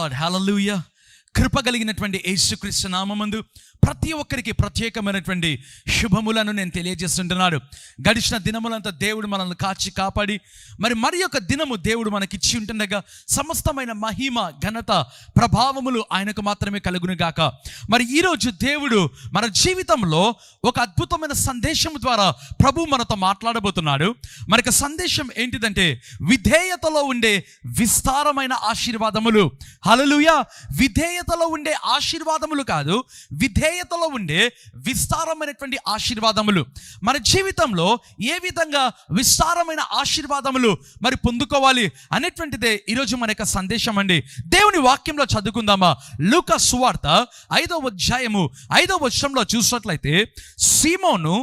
Lord. హల్లెలూయా. కృప కలిగినటువంటి యేసుక్రీస్తు నామమందు ప్రతి ఒక్కరికి ప్రత్యేకమైనటువంటి శుభములను నేను తెలియజేస్తుంటున్నాను. గడిచిన దినములంతా దేవుడు మనల్ని కాచి కాపాడి మరి యొక్క దినము దేవుడు మనకిచ్చి ఉంటుండగా సమస్తమైన మహిమ ఘనత ప్రభావములు ఆయనకు మాత్రమే కలుగును గాక. మరి ఈరోజు దేవుడు మన జీవితంలో ఒక అద్భుతమైన సందేశం ద్వారా ప్రభు మనతో మాట్లాడబోతున్నాడు. మనకి సందేశం ఏంటిదంటే విధేయతలో ఉండే విస్తారమైన ఆశీర్వాదములు. హల్లెలూయా. విధేయతలో ఉండే ఆశీర్వాదములు కాదు, విధేయతలో ఉండే విస్తారమైనటువంటి ఆశీర్వాదములు. మన జీవితంలో ఏ విధంగా విస్తారమైన ఆశీర్వాదములు మరి పొందుకోవాలి అనేటువంటిదే ఈరోజు మన యొక్క సందేశం అండి. దేవుని వాక్యంలో చదువుకుందామా? లూకా సువార్త 5వ అధ్యాయము 5వ వచనంలో చూసినట్లయితే, సీమోను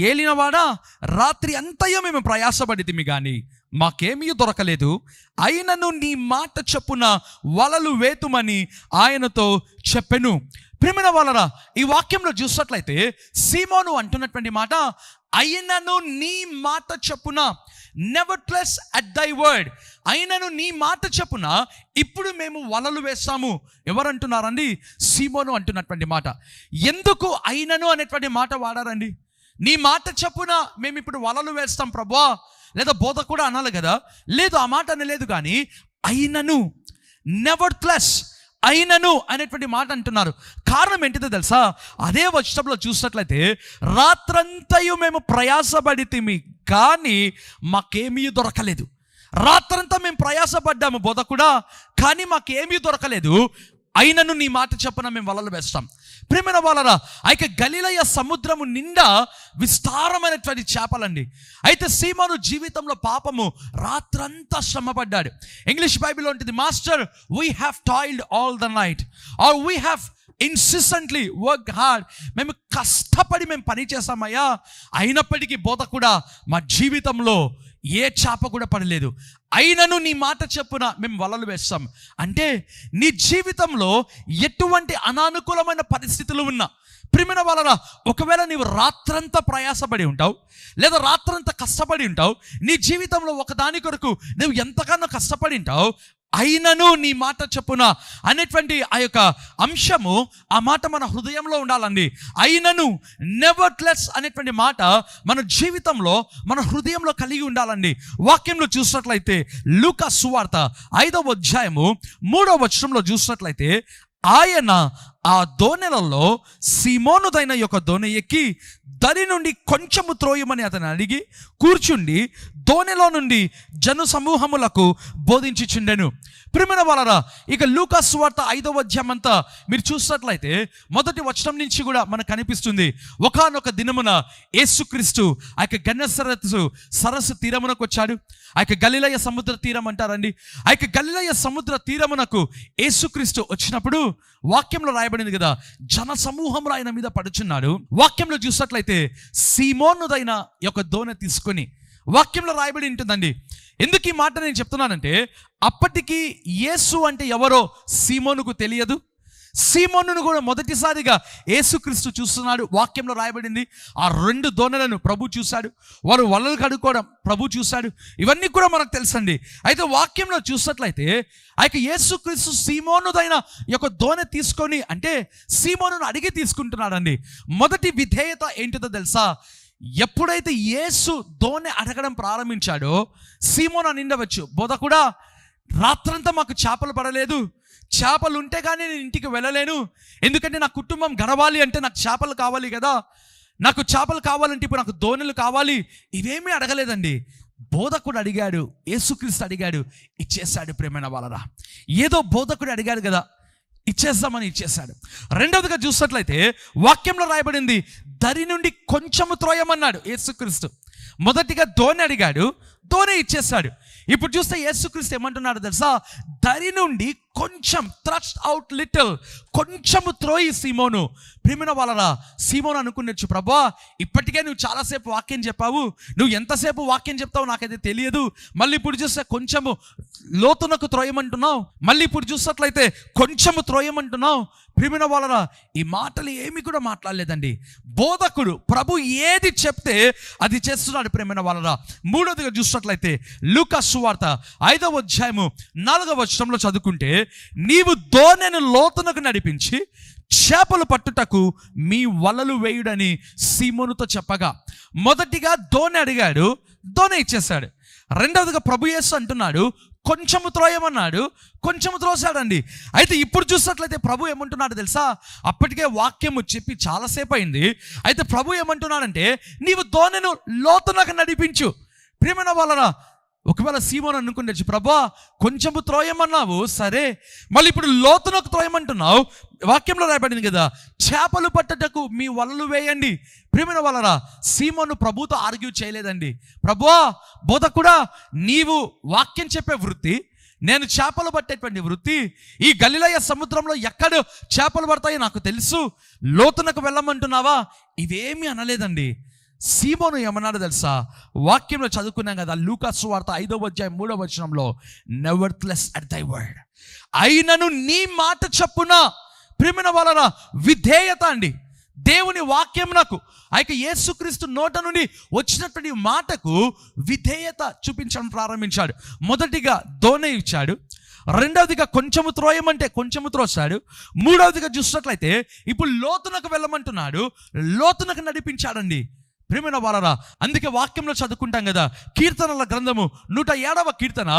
ఏలినవాడా, రాత్రి అంతయు మేము ప్రయాసపడితిమి గాని మాకేమీ దొరకలేదు, అయినను నీ మాట చొప్పున వలలు వేతుమని ఆయనతో చెప్పెను. ప్రియమైన వాళ్ళరా, ఈ వాక్యంలో చూసినట్లయితే సీమోను అంటున్నటువంటి మాట, అయినను నీ మాట చొప్పున, నెవర్‌థెలెస్ అట్ దై వర్డ్, అయినను నీ మాట చొప్పున ఇప్పుడు మేము వలలు వేస్తాము. ఎవరంటున్నారండి? సీమోను అంటున్నటువంటి మాట. ఎందుకు అయినను అనేటువంటి మాట వాడారండి? నీ మాట చొప్పున మేము ఇప్పుడు వలలు వేస్తాం ప్రభువా, లేదా బోధ కూడా అనాలి కదా. లేదు, ఆ మాట అనలేదు, కానీ అయినను, నెవర్‌థెలెస్, అయినను అనేటువంటి మాట అంటున్నారు. కారణం ఏంటిదో తెలుసా? అదే వచనంలో చూసినట్లయితే, రాత్రంతయు మేము ప్రయాసపడితిమి కానీ మాకేమీ దొరకలేదు. రాత్రంతా మేము ప్రయాసపడ్డాము బోధ కూడా, కానీ మాకేమీ దొరకలేదు, అయినను నీ మాట చొప్పున మేము వలలు వేస్తాం. ప్రియమైన వాళ్ళరా, అయితే గలిలయ సముద్రము నిండా విస్తారమైనటువంటి చేపలండి. అయితే సీమోను జీవితంలో పాపము రాత్రంతా శ్రమపడ్డాడు. ఇంగ్లీష్ బైబిల్లో ఉంటుంది, master we have toiled all the night, or we have insistently work hard. మేము కష్టపడి మేము పని చేస్తామయ్యా, అయినప్పటికీ బోధ కూడా మా జీవితంలో ఏ చేప కూడా పడలేదు, అయినను నీ మాట చెప్పున మేము వలలు వేస్తాం. అంటే నీ జీవితంలో ఎటువంటి అనానుకూలమైన పరిస్థితులు ఉన్నా, ప్రియమైన వాళ్ళరా, ఒకవేళ నీవు రాత్రంతా ప్రయాసపడి ఉంటావు, లేదా రాత్రంతా కష్టపడి ఉంటావు, నీ జీవితంలో ఒకదాని కొరకు నువ్వు ఎంతగానో కష్టపడి ఉంటావు, అయినను నీ మాట చెప్పున అనేటువంటి ఆ యొక్క అంశము, ఆ మాట మన హృదయంలో ఉండాలండి. అయినను, నెవర్‌థెలెస్ అనేటువంటి మాట మన జీవితంలో మన హృదయంలో కలిగి ఉండాలండి. వాక్యంలో చూసినట్లయితే లూకా సువార్త 5వ అధ్యాయము 3వ వచనంలో చూసినట్లయితే, ఆయన ఆ దోణెలలో సీమోనుదైన యొక్క దోణె ఎక్కి దరి నుండి కొంచెము త్రోయమని అతను అడిగి కూర్చుండి దోణెలో నుండి జన సమూహములకు బోధించుచుండెను. ప్రియమైన వాళ్ళరా, ఇక లూకా సువార్త 5వ అధ్యాయం అంతా మీరు చూసినట్లయితే మొదటి వచనం నుంచి కూడా మనకు కనిపిస్తుంది, ఒకానొక దినమున యేసుక్రీస్తు ఆ యొక్క గెన్నెసరెతు సరస్సు తీరమునకు వచ్చాడు. ఆ యొక్క గలిలయ సముద్ర తీరం అంటారండి. ఆ యొక్క గలిలయ సముద్ర తీరమునకు యేసుక్రీస్తు వచ్చినప్పుడు వాక్యంలో రాయబడింది కదా, జన సమూహంలో ఆయన మీద పడుచున్నాడు. వాక్యంలో చూసినట్లయితే సీమోనుదైన యొక్క దోణె తీసుకొని వాక్యంలో రాయబడి ఉంటుందండి. ఎందుకు ఈ మాట నేను చెప్తున్నానంటే, అప్పటికి యేసు అంటే ఎవరో సీమోనుకు తెలియదు. సీమోనును కూడా మొదటిసారిగా యేసుక్రీస్తు చూస్తున్నాడు. వాక్యంలో రాయబడింది, ఆ 2 దోణెలను ప్రభు చూశాడు, వారు వలలు కడుక్కోవడం ప్రభు చూశాడు. ఇవన్నీ కూడా మనకు తెలుసండి. అయితే వాక్యంలో చూసినట్లయితే ఆ యొక్క యేసుక్రీస్తు సీమోనుదైన యొక్క దోణె తీసుకొని, అంటే సీమోనును అడిగి తీసుకుంటున్నాడండి. మొదటి విధేయత ఏంటిదో తెలుసా? ఎప్పుడైతే యేసు దోణె అడగడం ప్రారంభించాడో, సీమోను నిండవచ్చు, బోధ కూడా రాత్రంతా మాకు చేపలు పడలేదు, చేపలు ఉంటే కానీ నేను ఇంటికి వెళ్ళలేను, ఎందుకంటే నా కుటుంబం గడవాలి అంటే నాకు చేపలు కావాలి కదా, నాకు చేపలు కావాలంటే ఇప్పుడు నాకు దోణెలు కావాలి, ఇవేమీ అడగలేదండి. బోధకుడు అడిగాడు, యేసుక్రీస్తు అడిగాడు, ఇచ్చేశాడు. ప్రియమైన వాళ్ళరా, ఏదో బోధకుడు అడిగాడు కదా, ఇచ్చేద్దామని ఇచ్చేశాడు. రెండవదిగా చూసినట్లయితే వాక్యంలో రాయబడింది, దరి నుండి కొంచెము త్రోయమన్నాడు యేసుక్రీస్తు. మొదటిగా దోణె అడిగాడు, దోణె ఇచ్చేశాడు. ఇప్పుడు చూస్తే యేసుక్రీస్తు ఏమంటున్నాడు తెలుసా? దరి నుండి కొంచెం, థ్రస్ట్ అవుట్ లిటిల్, కొంచెము త్రోయి సీమోను. ప్రియమైన వాళ్ళరా, సీమోను అనుకున్నచ్చు, ప్రభువా ఇప్పటికే నువ్వు చాలాసేపు వాక్యం చెప్పావు, నువ్వు ఎంతసేపు వాక్యం చెప్తావు నాకైతే తెలియదు, మళ్ళీ ఇప్పుడు చూస్తే కొంచెము లోతునకు త్రోయమంటున్నావు, మళ్ళీ ఇప్పుడు చూసినట్లయితే కొంచెము త్రోయమంటున్నావు. ప్రియమైన వాళ్ళరా, ఈ మాటలు ఏమి కూడా మాట్లాడలేదండి. బోధకుడు ప్రభు ఏది చెప్తే అది చేస్తున్నాడు. ప్రియమైన వాళ్ళరా, మూడవదిగా చూసినట్లయితే లూకా సువార్త 5వ అధ్యాయము 4వ వచనంలో చదువుకుంటే, నీవు దోణెను లోతునకు నడిపించి చేపలు పట్టుటకు మీ వలలు వేయుడని సీమోనుతో చెప్పగా, మొదటిగా దోణి అడిగాడు, దోణి ఇచ్చేశాడు. రెండవదిగా ప్రభు యేసు అంటున్నాడు, కొంచెము త్రోయమన్నాడు, కొంచెము త్రోసాడండి. అయితే ఇప్పుడు చూసినట్లయితే ప్రభు ఏమంటున్నాడు తెలుసా? అప్పటికే వాక్యము చెప్పి చాలాసేపు అయింది. అయితే ప్రభు ఏమంటున్నాడంటే, నీవు దోణెను లోతునకు నడిపించు. ప్రియమైన వాళ్ళరా, ఒకవేళ సీమోను అనుకుంటే, ప్రభా కొంచెము త్రోయమన్నావు, సరే, మళ్ళీ ఇప్పుడు లోతునకు త్రోయమంటున్నావు. వాక్యంలో రాయబడింది కదా, చేపలు పట్టటకు మీ వలలు వేయండి. ప్రియమైన వాళ్ళరా, సీమోను ప్రభుతో ఆర్గ్యూ చేయలేదండి. ప్రభువా, బోధకుడా, నీవు వాక్యం చెప్పే వృత్తి, నేను చేపలు పట్టేటువంటి వృత్తి, ఈ గలిలయ సముద్రంలో ఎక్కడ చేపలు పడతాయో నాకు తెలుసు, లోతునకు వెళ్ళమంటున్నావా? ఇవేమీ అనలేదండి. సీమోను ఏమన్నాడు తెలుసా? వాక్యంలో చదువుకున్నాం కదా, లూకా సువార్త 5వ అధ్యాయం 3వ వచనంలో, నెవర్‌థ్లెస్ అట్ దై వర్డ్, అయినను నీ మాట చొప్పున. ప్రియమైన వాళ్ళరా, విధేయత అండి. దేవుని వాక్యం నాకు యేసుక్రీస్తు నోట నుండి వచ్చినటువంటి మాటకు విధేయత చూపించడం ప్రారంభించాడు. మొదటిగా దోణి ఇచ్చాడు, రెండవదిగా కొంచెము త్రోయమంటే కొంచెము త్రోసాడు, మూడవదిగా చూసినట్లయితే ఇప్పుడు లోతునకు వెళ్ళమంటున్నాడు, లోతునకు నడిపించాడండి. ప్రియమైన వాళ్ళరా, అందుకే వాక్యంలో చదువుకుంటాం కదా, కీర్తనల గ్రంథము 107వ కీర్తన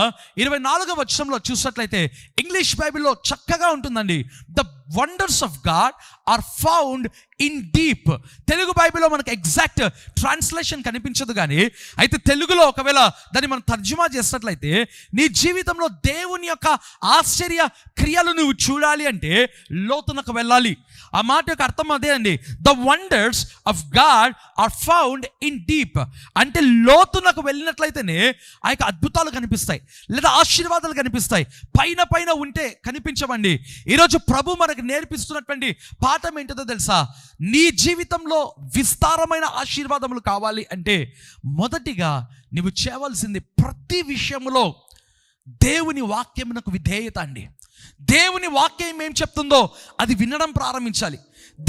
24వ వచనంలో చూసినట్లయితే ఇంగ్లీష్ బైబిల్లో చక్కగా ఉంటుందండి. The wonders of God are found in deep. Telugu బైబిల్లో మనకు ఎగ్జాక్ట్ ట్రాన్స్లేషన్ కనిపించదు, కానీ అయితే తెలుగులో ఒకవేళ దాన్ని మనం తర్జుమా చేసినట్లయితే, నీ జీవితంలో దేవుని యొక్క ఆశ్చర్య క్రియలు నువ్వు చూడాలి అంటే లోతునకు వెళ్ళాలి. ఆ మాట యొక్క అర్థం అదే అండి. The wonders of God are found in deep అంటే లోతునకు వెళ్ళినట్లయితేనే ఆ యొక్క అద్భుతాలు కనిపిస్తాయి, లేదా ఆశీర్వాదాలు కనిపిస్తాయి. పైన పైన ఉంటే కనిపించవండి. ఈరోజు ప్రభు మనకు నేర్పిస్తున్నటువంటి పాఠం ఏంటో తెలుసా? నీ జీవితంలో విస్తారమైన ఆశీర్వాదములు కావాలి అంటే మొదటిగా నువ్వు చేయవలసింది ప్రతి విషయంలో దేవుని వాక్యమునకు విధేయత అండి. దేవుని వాక్యం ఏం చెప్తుందో అది వినడం ప్రారంభించాలి.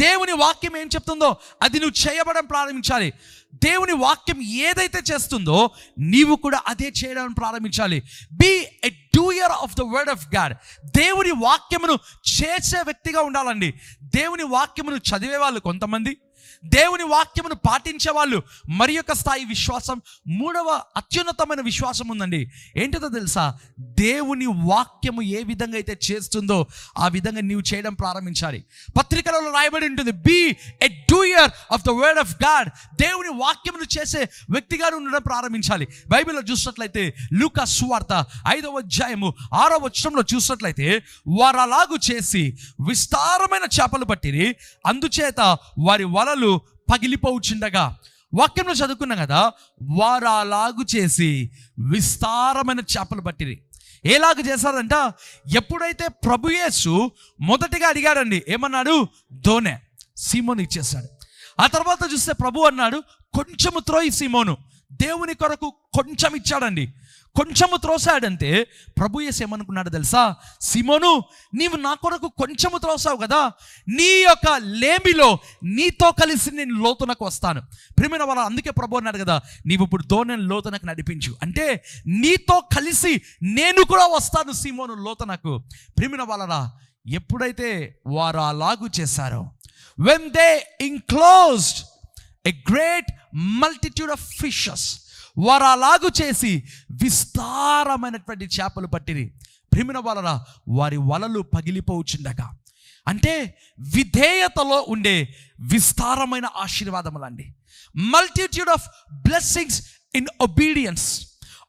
దేవుని వాక్యం ఏం చెప్తుందో అది నువ్వు చేయబడడం ప్రారంభించాలి. దేవుని వాక్యం ఏదైతే చేస్తుందో నీవు కూడా అదే చేయడం ప్రారంభించాలి. Be a doer of the word of God. దేవుని వాక్యమును చేసే వ్యక్తిగా ఉండాలండి. దేవుని వాక్యమును చదివే వాళ్ళు కొంతమంది, దేవుని వాక్యమును పాటించే వాళ్ళు మరి యొక్క స్థాయి విశ్వాసం. మూడవ అత్యున్నతమైన విశ్వాసం ఉందండి. ఏంటో తెలుసా? దేవుని వాక్యము ఏ విధంగా అయితే చేస్తుందో ఆ విధంగా నీవు చేయడం ప్రారంభించాలి. పత్రికలలో రాయబడి ఉంటుంది, be a doer of the word of God. దేవుని వాక్యమును చేసే వ్యక్తిగా ఉండడం ప్రారంభించాలి. బైబిల్లో చూసినట్లయితే లూకా సువార్త 5వ అధ్యాయము 6వ వచనంలో చూసినట్లయితే, వారు అలాగు చేసి విస్తారమైన చేపలు పట్టిరి, అందుచేత వారి వలలు పగిలిపోవుచుండగా. వాక్యంలో చదువుకున్నాం కదా, వారు అలాగు చేసి విస్తారమైన చేపలు పట్టిరి. ఎలాగ చేశారంట? ఎప్పుడైతే ప్రభు యేసు మొదటిగా అడిగాడండి, ఏమన్నాడు? దోణె. సీమోను ఇచ్చేశాడు. ఆ తర్వాత చూస్తే ప్రభు అన్నాడు, కొంచెము త్రోయి సీమోను. దేవుని కొరకు కొంచెం ఇచ్చాడండి. కొంచెము త్రోసాడంటే ప్రభు యేసు ఏమనుకున్నాడు తెలుసా? సీమోను, నీవు నా కొరకు కొంచెము త్రోసావు కదా, నీ యొక్క లేమిలో నీతో కలిసి నేను లోతునకు వస్తాను. ప్రియమైన వాళ్ళ, అందుకే ప్రభు అన్నాడు కదా, నీవు ఇప్పుడు దోణెను లోతునకు నడిపించు అంటే నీతో కలిసి నేను కూడా వస్తాను సీమోను లోతునకు. ప్రియమైన వాళ్ళరా, ఎప్పుడైతే వారు అలాగు చేశారో, when they enclosed a great multitude of fishes, వారు అలాగు చేసి విస్తారమైనటువంటి చేపలు పట్టిరి. ప్రియమైన వాళ్ళరా, వారి వలలు పగిలిపోవచ్చుండగా. అంటే విధేయతలో ఉండే విస్తారమైన ఆశీర్వాదములండి. Multitude of blessings in obedience.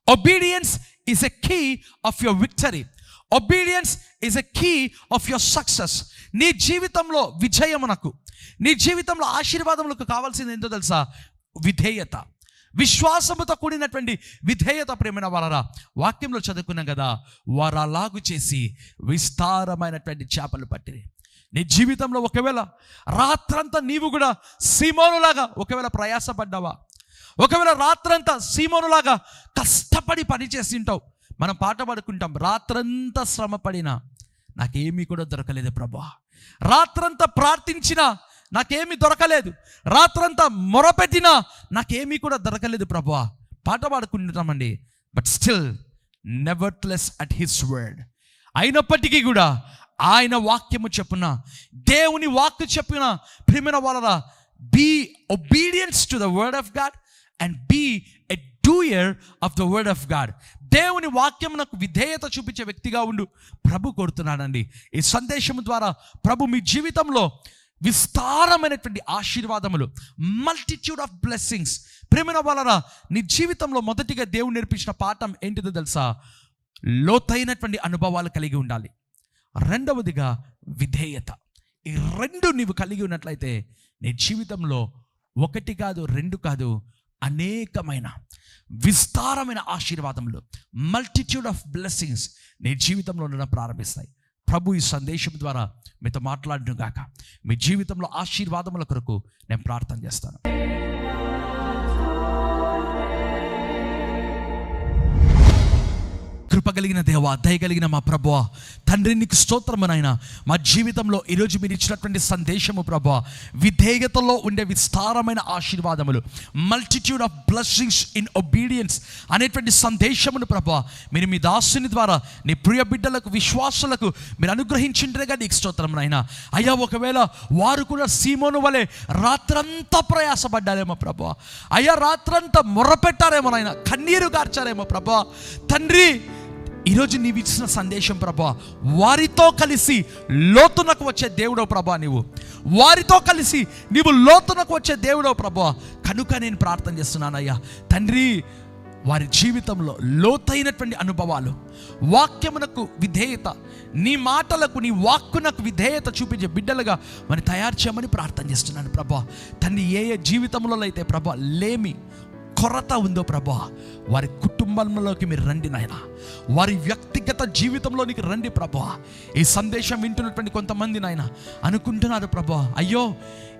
Obedience is a key of your victory. Obedience is a key of your success. నీ జీవితంలో విజయమునకు, నీ జీవితంలో ఆశీర్వాదములకు కావాల్సింది ఏంటో తెలుసా? విధేయత, విశ్వాసముతో కూడినటువంటి విధేయత. ప్రేమైన వాళ్ళరా, వాక్యంలో చదువుకున్నాం కదా, వారు అలాగు చేసి విస్తారమైనటువంటి చేపలు పట్టిరి. నీ జీవితంలో ఒకవేళ రాత్రంతా నీవు కూడా సీమోనులాగా ఒకవేళ ప్రయాసపడ్డావా, ఒకవేళ రాత్రంతా సీమోనులాగా కష్టపడి పని చేసి ఉంటావు. మనం పాట పాడుకుంటాం, రాత్రంతా శ్రమ పడినా నాకేమీ కూడా దొరకలేదు ప్రభువా, రాత్రంతా ప్రార్థించినా నాకేమీ దొరకలేదు, రాత్రంతా మొరపెట్టినా నాకేమీ కూడా దొరకలేదు ప్రభువా. పాట పాడుకుంటున్నామండి. But still nevertheless at his word, అయినప్పటికీ కూడా ఆయన వాక్యము చెప్పున, దేవుని వాక్కు చెప్పిన ప్రియమైన వాళ్ళరా, be obedience to the word of God and be a doer of the word of God. దేవుని వాక్యమునకు విధేయత చూపించే వ్యక్తిగా ఉండు. ప్రభు కోరుతున్నాడండి. ఈ సందేశం ద్వారా ప్రభు మీ జీవితంలో విస్తారమైనటువంటి ఆశీర్వాదములు, మల్టిట్యూడ్ ఆఫ్ బ్లెస్సింగ్స్. ప్రేమైన వాళ్ళరా, నీ జీవితంలో మొదటిగా దేవుడు నేర్పించిన పాఠం ఏంటిదో తెలుసా? లోతైనటువంటి అనుభవాలు కలిగి ఉండాలి. రెండవదిగా విధేయత. ఈ రెండు నీవు కలిగి ఉన్నట్లయితే నీ జీవితంలో ఒకటి కాదు, రెండు కాదు, అనేకమైన విస్తారమైన ఆశీర్వాదములు, మల్టిట్యూడ్ ఆఫ్ బ్లెస్సింగ్స్ నీ జీవితంలో ఉండడం ప్రారంభిస్తాయి. ప్రభు ఈ సందేశం ద్వారా మీతో మాట్లాడను గాక. మీ జీవితంలో ఆశీర్వాదముల కొరకు నేను ప్రార్థన చేస్తాను. కృపగలిగిన దేవా, దయగలిగిన మా ప్రభువా, తండ్రి నీకు స్తోత్రము నాయన. మా జీవితంలో ఈరోజు మీరు ఇచ్చినటువంటి సందేశము ప్రభువా, విధేయతలో ఉండే విస్తారమైన ఆశీర్వాదములు, multitude of blessings in obedience అనేటువంటి సందేశమును ప్రభువా మీరు మీ దాసుని ద్వారా నీ ప్రియ బిడ్డలకు, విశ్వాసులకు మీరు అనుగ్రహించిండ్రేగా నీకు స్తోత్రం నాయన. అయ్యా, ఒకవేళ వారు కూడా సీమోను వలె రాత్రంతా ప్రయాసపడ్డారేమో ప్రభువా, అయ్యా రాత్రంతా మొర్రపెట్టారేమో నాయన, కన్నీరు కార్చారేమో ప్రభువా. తండ్రి, ఈరోజు నీవు ఇచ్చిన సందేశం ప్రభా, వారితో కలిసి లోతునకు వచ్చే దేవుడో ప్రభా, నీవు వారితో కలిసి నీవు లోతునకు వచ్చే దేవుడో ప్రభా. కనుక నేను ప్రార్థన చేస్తున్నానయ్యా తండ్రి, వారి జీవితంలో లోతైనటువంటి అనుభవాలు, వాక్యమునకు విధేయత, నీ మాటలకు, నీ వాక్కునకు విధేయత చూపించే బిడ్డలుగా మరి తయారు చేయమని ప్రార్థన చేస్తున్నాను ప్రభా. తండ్రి, ఏ ఏ జీవితంలో అయితే ప్రభా లేమి, కొరత ఉందో ప్రభా, వారి కుటుంబంలోకి మీరు రండి నాయన, వారి వ్యక్తిగత జీవితంలోనికి రండి ప్రభా. ఈ సందేశం వింటున్నటువంటి కొంతమంది నాయన అనుకుంటున్నారు ప్రభా, అయ్యో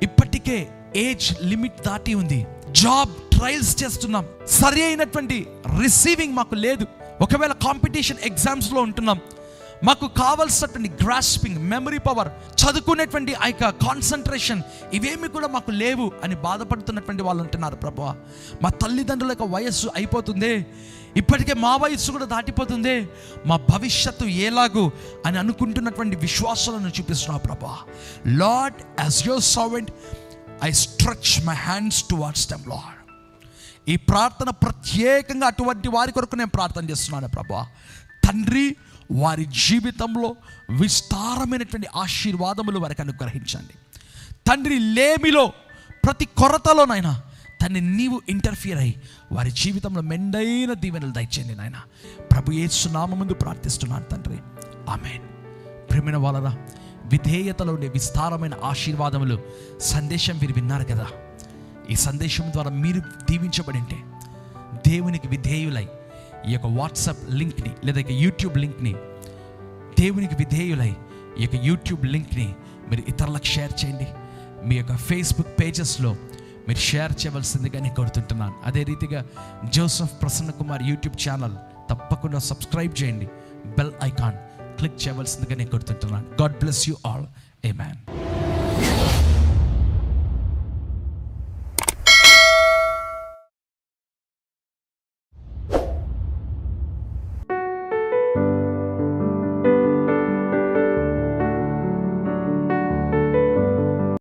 ఇప్పటికే ఏజ్ లిమిట్ దాటి ఉంది, జాబ్ ట్రయల్స్ చేస్తున్నాం, సరి అయినటువంటి రిసీవింగ్ మాకు లేదు, ఒకవేళ కాంపిటీషన్ ఎగ్జామ్స్లో ఉంటున్నాం, మాకు కావాల్సినటువంటి గ్రాస్పింగ్, మెమరీ పవర్, చదువుకునేటువంటి ఆ యొక్క కాన్సన్ట్రేషన్ ఇవేమి కూడా మాకు లేవు అని బాధపడుతున్నటువంటి వాళ్ళు ఉంటున్నారు ప్రభువా. మా తల్లిదండ్రుల యొక్క వయస్సు అయిపోతుంది, ఇప్పటికే మా వయస్సు కూడా దాటిపోతుంది, మా భవిష్యత్తు ఎలాగూ అని అనుకుంటున్నటువంటి విశ్వాసాలను చూపిస్తున్నావు ప్రభువా. Lord, as your servant I stretch my hands towards them lord. ఈ ప్రార్థన ప్రత్యేకంగా అటువంటి వారి కొరకు నేను ప్రార్థన చేస్తున్నాను ప్రభువా. తండ్రి, వారి జీవితంలో విస్తారమైనటువంటి ఆశీర్వాదములు వారికి అనుగ్రహించండి తండ్రి. లేమిలో, ప్రతి కొరతలోనైనా తండ్రి నీవు ఇంటర్ఫియర్ అయ్యి వారి జీవితంలో మెండైన దీవెనలు దయచేయండి నాయన. ప్రభు యేసు నామమున ప్రార్థిస్తున్నాను తండ్రి, ఆమేన్. ప్రియమైన వాళ్ళరా, విధేయతలో ఉండే విస్తారమైన ఆశీర్వాదములు సందేశం మీరు విన్నారు కదా. ఈ సందేశం ద్వారా మీరు దీవించబడి ఉంటే దేవునికి విధేయులై ఈ యొక్క వాట్సాప్ లింక్ని లేదా ఇక యూట్యూబ్ లింక్ని, దేవునికి విధేయులై ఈ యొక్క యూట్యూబ్ లింక్ని మీరు ఇతరులకు షేర్ చేయండి. మీ యొక్క ఫేస్బుక్ పేజెస్లో మీరు షేర్ చేయవలసిందిగా నేను కోరుతుంటున్నాను. అదే రీతిగా జోసెఫ్ ప్రసన్న కుమార్ యూట్యూబ్ ఛానల్ తప్పకుండా సబ్స్క్రైబ్ చేయండి, బెల్ ఐకాన్ క్లిక్ చేయవలసిందిగా నేను కోరుతుంటున్నాను. God bless you all. Amen.